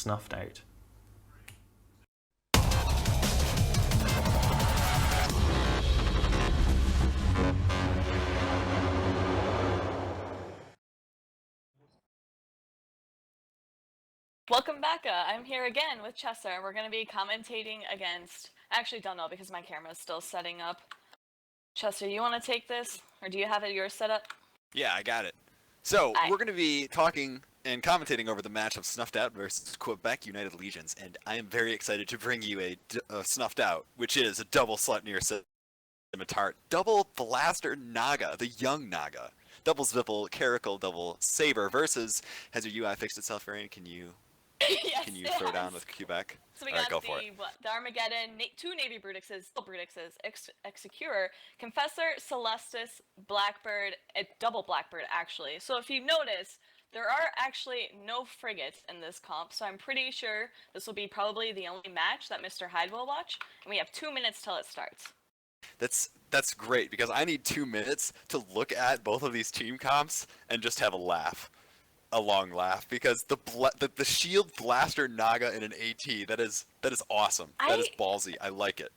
snuffed out. Welcome back. I'm here again with Chester, and we're going to be commentating against... I actually don't know because my camera is still setting up. Chester, you want to take this? Or do you have it yours set up? Yeah, I got it. So, we're going to be talking and commentating over the match of Snuffed Out versus Quebec United Legions, and I am very excited to bring you a Snuffed Out, which is a double Sleipnir Scimitar, double Blaster Naga, the young Naga, double Zwippel, Caracal, double Saber versus... Has your UI fixed itself, Varian? Can you... Yes, Can you throw down with Quebec? So we Alright, got go for it. the Armageddon, two Navy Brutixes, Execurer, Confessor, Celestis, Blackbird, double Blackbird actually. So if you notice, there are actually no frigates in this comp, so I'm pretty sure this will be probably the only match that Mr. Hyde will watch, and we have 2 minutes till it starts. That's great, because I need 2 minutes to look at both of these team comps and just have a laugh. A long laugh, because the shield blaster Naga in an AT, that is awesome. That is ballsy. I like it.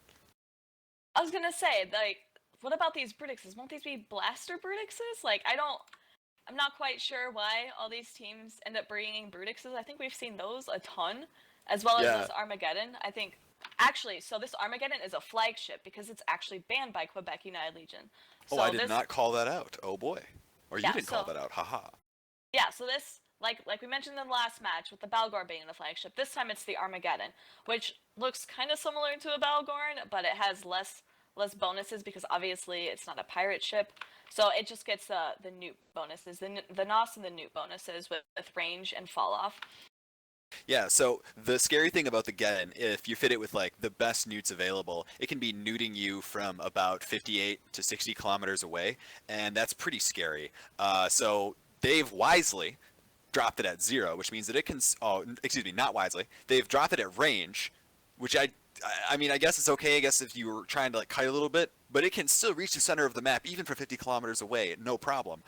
I was gonna say, like, what about these Brutixes? Won't these be blaster Brutixes? Like, I'm not quite sure why all these teams end up bringing Brutixes. I think we've seen those a ton, as well as this Armageddon. I think, actually, so this Armageddon is a flagship because it's actually banned by Quebec United Legion. So I did not call that out. Oh boy. Or you didn't call that out. Haha. Yeah, so this, like we mentioned in the last match with the Balgor being the flagship, this time it's the Armageddon, which looks kind of similar to a Balgorn, but it has less bonuses because obviously it's not a pirate ship. So it just gets the nuke bonuses, the NOS and the nuke bonuses with range and fall off. Yeah, so the scary thing about the Geddon, if you fit it with like the best newts available, it can be newting you from about 58 to 60 kilometers away, and that's pretty scary. So they've wisely dropped it at 0, which means that it can... Oh, excuse me, not wisely. They've dropped it at range, which I mean, I guess it's okay, I guess, if you were trying to like kite a little bit, but it can still reach the center of the map, even for 50 kilometers away, no problem.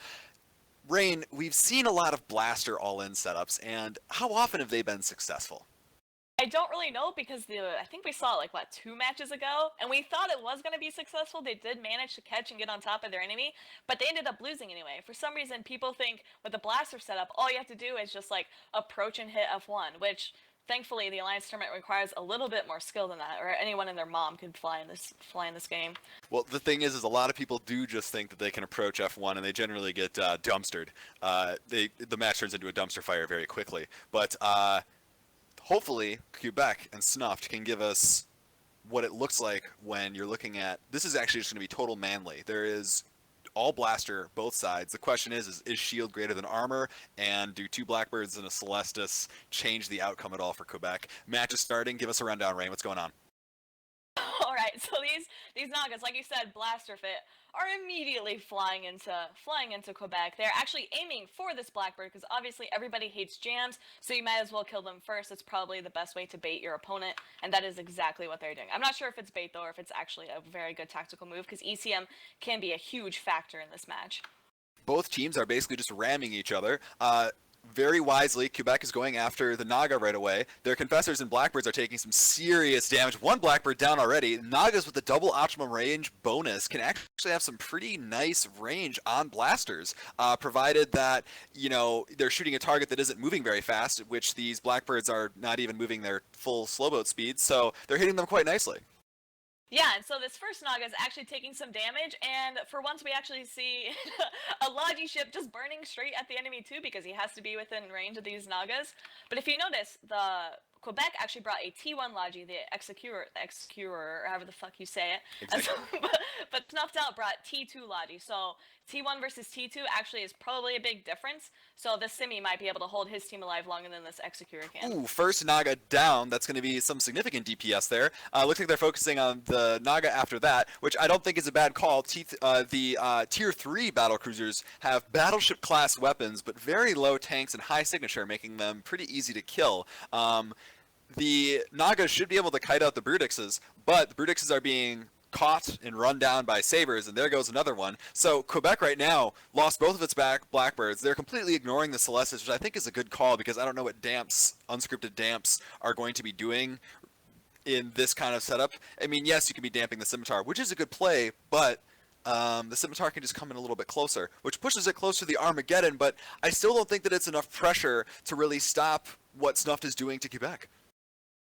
Rain, we've seen a lot of blaster all-in setups, and how often have they been successful? I don't really know because I think we saw it like 2 matches ago, and we thought it was going to be successful. They did manage to catch and get on top of their enemy, but they ended up losing anyway. For some reason, people think with the blaster setup, all you have to do is just like approach and hit F1, which thankfully the Alliance tournament requires a little bit more skill than that, or anyone and their mom could fly in this game. Well, the thing is a lot of people do just think that they can approach F1, and they generally get dumpstered. The match turns into a dumpster fire very quickly, but hopefully, Quebec and Snuffed can give us what it looks like when you're looking at... This is actually just going to be total manly. There is all blaster, both sides. The question is shield greater than armor, and do 2 Blackbirds and a Celestis change the outcome at all for Quebec? Match is starting. Give us a rundown, Rain. What's going on? Alright, so these Nagas, like you said, blaster fit, are immediately flying into Quebec. They're actually aiming for this Blackbird because obviously everybody hates jams, so you might as well kill them first. It's probably the best way to bait your opponent, and that is exactly what they're doing. I'm not sure if it's bait though, or if it's actually a very good tactical move, because ECM can be a huge factor in this match. Both teams are basically just ramming each other. Very wisely, Quebec is going after the Naga right away. Their Confessors and Blackbirds are taking some serious damage. 1 Blackbird down already. Nagas with the double optimum range bonus can actually have some pretty nice range on blasters, provided that, you know, they're shooting a target that isn't moving very fast, which these Blackbirds are not even moving their full slowboat speed, so they're hitting them quite nicely. Yeah, and so this first Naga is actually taking some damage, and for once we actually see a Logi ship just burning straight at the enemy too, because he has to be within range of these Nagas. But if you notice, the Quebec actually brought a T1 Logi, the Execurer, or however the fuck you say it. Exactly. But Snuffed Out brought T2 Logi, so T1 versus T2 actually is probably a big difference. So the Simi might be able to hold his team alive longer than this Execurer can. Ooh, first Naga down. That's going to be some significant DPS there. Looks like they're focusing on the Naga after that, which I don't think is a bad call. The Tier 3 battlecruisers have battleship class weapons, but very low tanks and high signature, making them pretty easy to kill. The Nagas should be able to kite out the Brutixes, but the Brutixes are being caught and run down by sabers, and there goes another one. So Quebec right now lost both of its blackbirds. They're completely ignoring the Celestis, which I think is a good call because I don't know what damps, unscripted damps, are going to be doing in this kind of setup. I mean, yes, you could be damping the Scimitar, which is a good play, but the Scimitar can just come in a little bit closer, which pushes it closer to the Armageddon, but I still don't think that it's enough pressure to really stop what Snuffed is doing to Quebec.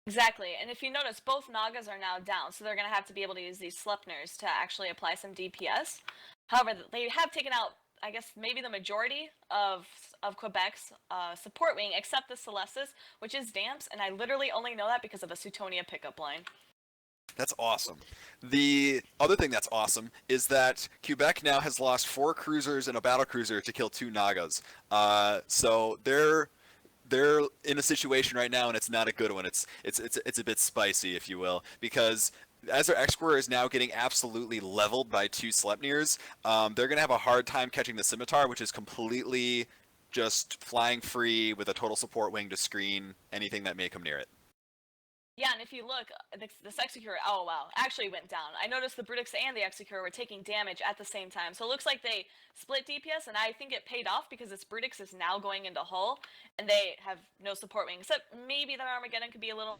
Exactly, and if you notice, both Nagas are now down, so they're going to have to be able to use these Sleipnirs to actually apply some DPS. However, they have taken out, I guess, maybe the majority of Quebec's support wing, except the Celestis, which is Damps, and I literally only know that because of a Suetonia pickup line. That's awesome. The other thing that's awesome is that Quebec now has lost 4 cruisers and a battle cruiser to kill 2 Nagas. So they're in a situation right now, and it's not a good one. It's a bit spicy, if you will, because as their X-Square is now getting absolutely leveled by 2 Sleipnirs, they're gonna have a hard time catching the Scimitar, which is completely just flying free with a total support wing to screen anything that may come near it. Yeah, and if you look, this Executor, oh wow, actually went down. I noticed the Brutix and the Executor were taking damage at the same time. So it looks like they split DPS, and I think it paid off because this Brutix is now going into hull, and they have no support wing. Except maybe that Armageddon could be a little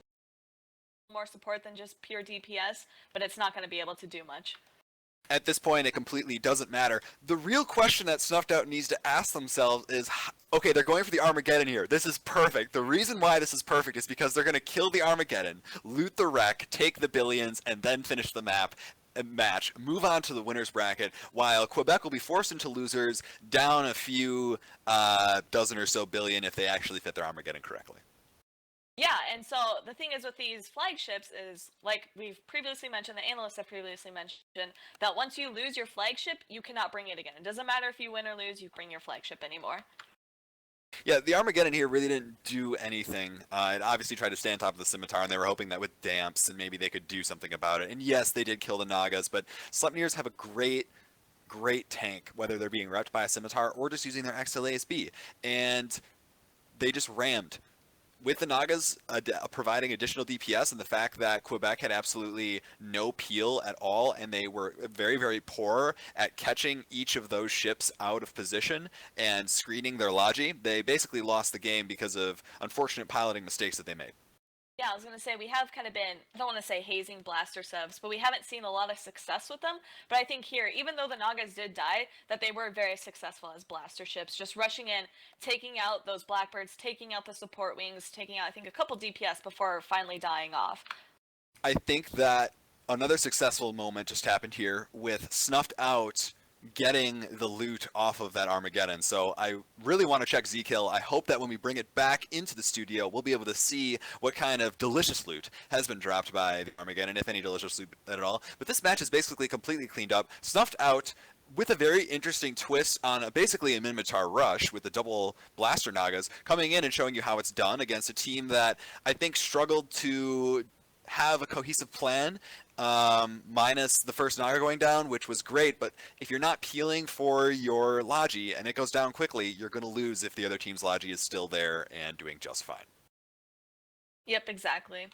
more support than just pure DPS, but it's not going to be able to do much. At this point, it completely doesn't matter. The real question that Snuffed Out needs to ask themselves is, okay, they're going for the Armageddon here. This is perfect. The reason why this is perfect is because they're going to kill the Armageddon, loot the wreck, take the billions, and then finish the match, move on to the winner's bracket, while Quebec will be forced into losers, down a few dozen or so billion if they actually fit their Armageddon correctly. Yeah, and so the thing is with these flagships is, like we've previously mentioned, the analysts have previously mentioned, that once you lose your flagship, you cannot bring it again. It doesn't matter if you win or lose, you bring your flagship anymore. Yeah, the Armageddon here really didn't do anything. It obviously tried to stay on top of the Scimitar, and they were hoping that with damps, and maybe they could do something about it. And yes, they did kill the Nagas, but Sleipnirs have a great tank, whether they're being repped by a Scimitar or just using their XLASB. And they just rammed. With the Nagas providing additional DPS and the fact that Quebec had absolutely no peel at all, and they were very, very poor at catching each of those ships out of position and screening their Logi, they basically lost the game because of unfortunate piloting mistakes that they made. Yeah, I was going to say, we have kind of been, I don't want to say hazing blaster subs, but we haven't seen a lot of success with them. But I think here, even though the Nagas did die, that they were very successful as blaster ships, just rushing in, taking out those Blackbirds, taking out the support wings, taking out, I think, a couple DPS before finally dying off. I think that another successful moment just happened here with Snuffed Out getting the loot off of that Armageddon. So I really want to check Z-Kill. I hope that when we bring it back into the studio, we'll be able to see what kind of delicious loot has been dropped by the Armageddon, if any delicious loot at all. But this match is basically completely cleaned up. Snuffed Out with a very interesting twist on basically a Minmatar rush with the double blaster Nagas coming in and showing you how it's done against a team that I think struggled to have a cohesive plan, minus the first Naga going down, which was great, but if you're not peeling for your Logi and it goes down quickly, you're going to lose if the other team's Logi is still there and doing just fine. Yep, exactly.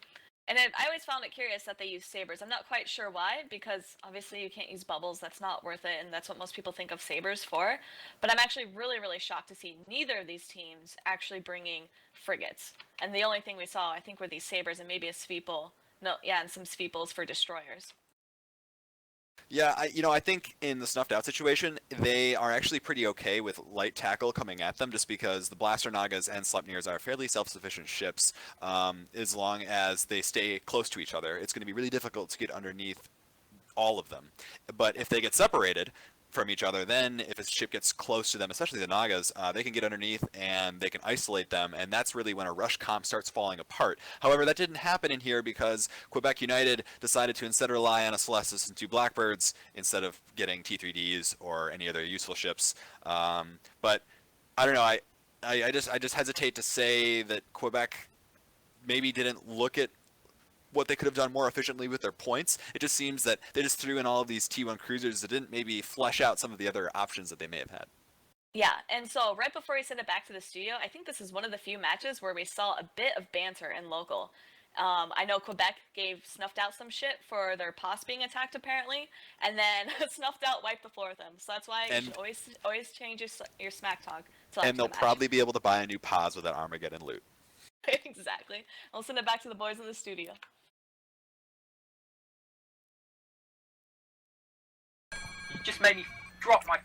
And I always found it curious that they use sabers. I'm not quite sure why, because obviously you can't use bubbles. That's not worth it, and that's what most people think of sabers for. But I'm actually really, really shocked to see neither of these teams actually bringing frigates. And the only thing we saw, I think, were these sabers and maybe a Sveeple. No, yeah, and some Sveeples for destroyers. Yeah, I think in the Snuffed Out situation, they are actually pretty okay with light tackle coming at them, just because the Blaster Nagas and Sleipnirs are fairly self-sufficient ships, as long as they stay close to each other. It's going to be really difficult to get underneath all of them. But if they get separated from each other, then if a ship gets close to them, especially the Nagas, they can get underneath and they can isolate them, and that's really when a rush comp starts falling apart. However, that didn't happen in here because Quebec United decided to instead rely on a Celestis and 2 Blackbirds instead of getting T3Ds or any other useful ships. But I don't know, I just hesitate to say that Quebec maybe didn't look at what they could have done more efficiently with their points. It just seems that they just threw in all of these T1 cruisers that didn't maybe flesh out some of the other options that they may have had. Yeah, and so right before we send it back to the studio, I think this is one of the few matches where we saw a bit of banter in local. I know Quebec gave Snuffed Out some shit for their pos being attacked apparently, and then Snuffed Out wiped the floor with them. So that's why you should And always change your smack talk to and after they'll the match. probably be able to buy a new pause with that Armageddon loot. Exactly. I'll send it back to the boys in the studio. You just made me drop my